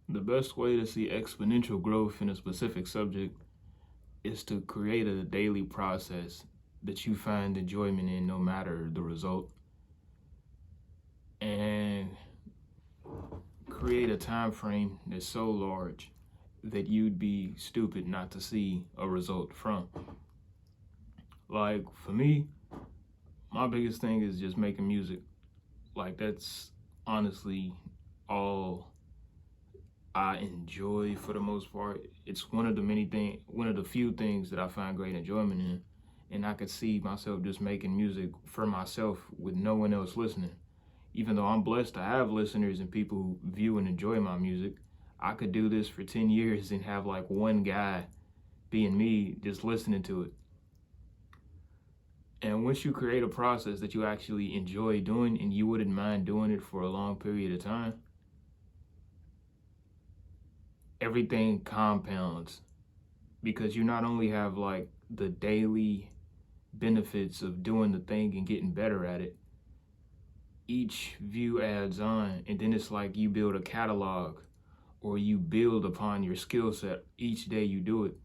The best way to see exponential growth in a specific subject is to create a daily process that you find enjoyment in no matter the result, and create a time frame that's so large that you'd be stupid not to see a result from. Like for me, my biggest thing is just making music. Like that's honestly all I enjoy for the most part. It's one of the few things that I find great enjoyment in. And I could see myself just making music for myself with no one else listening. Even though I'm blessed to have listeners and people who view and enjoy my music, I could do this for 10 years and have like one guy being me just listening to it. And once you create a process that you actually enjoy doing and you wouldn't mind doing it for a long period of time, everything compounds because you not only have like the daily benefits of doing the thing and getting better at it, each view adds on, and then it's like you build a catalog or you build upon your skill set each day you do it.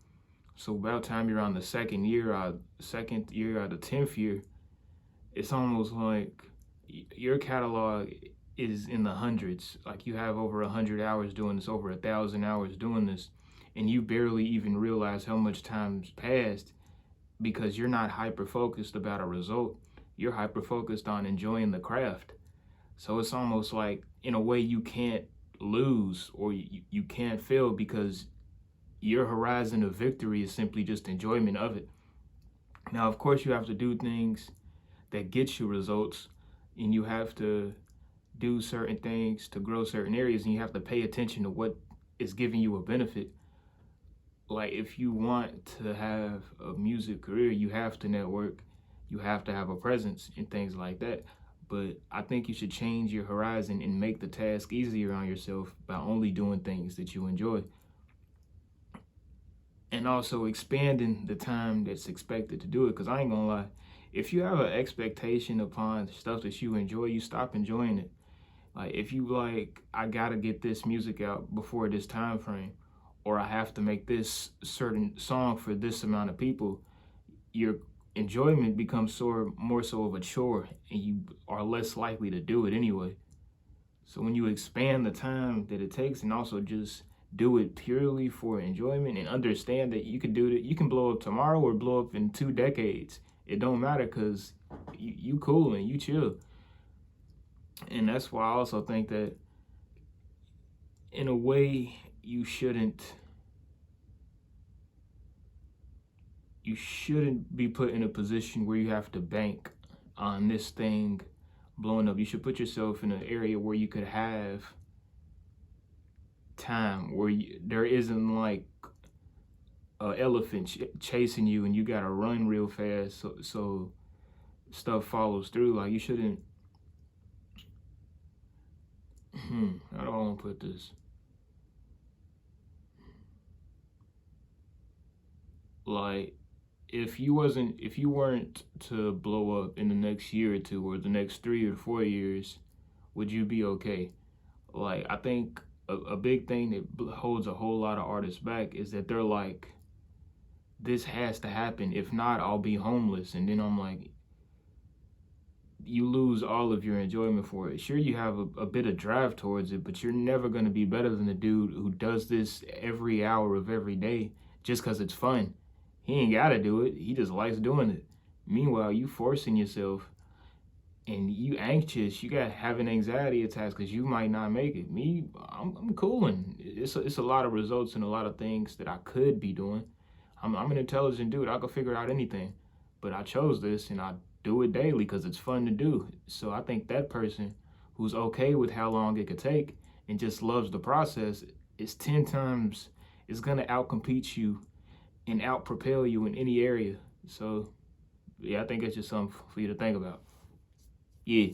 So by the time you're on the second year or the 10th year, it's almost like your catalog is in the hundreds. Like you have over 100 hours doing this, over 1,000 hours doing this, and you barely even realize how much time's passed because you're not hyper focused about a result. You're hyper focused on enjoying the craft. So it's almost like in a way you can't lose or you can't fail because your horizon of victory is simply just enjoyment of it. Now, of course, you have to do things that get you results, and you have to do certain things to grow certain areas, and you have to pay attention to what is giving you a benefit. Like if you want to have a music career, you have to network, you have to have a presence and things like that. But I think you should change your horizon and make the task easier on yourself by only doing things that you enjoy. And also expanding the time that's expected to do it. Because I ain't gonna lie, if you have an expectation upon stuff that you enjoy, you stop enjoying it. Like if you like, I gotta get this music out before this time frame, or I have to make this certain song for this amount of people, your enjoyment becomes more so of a chore, and you are less likely to do it anyway. So when you expand the time that it takes and also just do it purely for enjoyment and understand that you can do it, you can blow up tomorrow or blow up in 2 decades. It don't matter because you cool and you chill. And that's why I also think that in a way you shouldn't be put in a position where you have to bank on this thing blowing up. You should put yourself in an area where you could have time, where there isn't like an elephant chasing you and you gotta run real fast so stuff follows through. Like you shouldn't, how do I want to put this? Like if you weren't to blow up in the next year or two or the next 3 or 4 years, would you be okay? Like I think a big thing that holds a whole lot of artists back is that they're like, this has to happen. If not, I'll be homeless. And then I'm like, you lose all of your enjoyment for it. Sure, you have a bit of drive towards it, but you're never going to be better than the dude who does this every hour of every day just because it's fun. He ain't got to do it. He just likes doing it. Meanwhile, you forcing yourself and you anxious, you got having anxiety attacks because you might not make it. Me, I'm cooling. It's a lot of results and a lot of things that I could be doing. I'm an intelligent dude. I could figure out anything, but I chose this and I do it daily because it's fun to do. So I think that person who's okay with how long it could take and just loves the process is 10 times, is gonna outcompete you and out propel you in any area. So yeah, I think it's just something for you to think about. Yeah.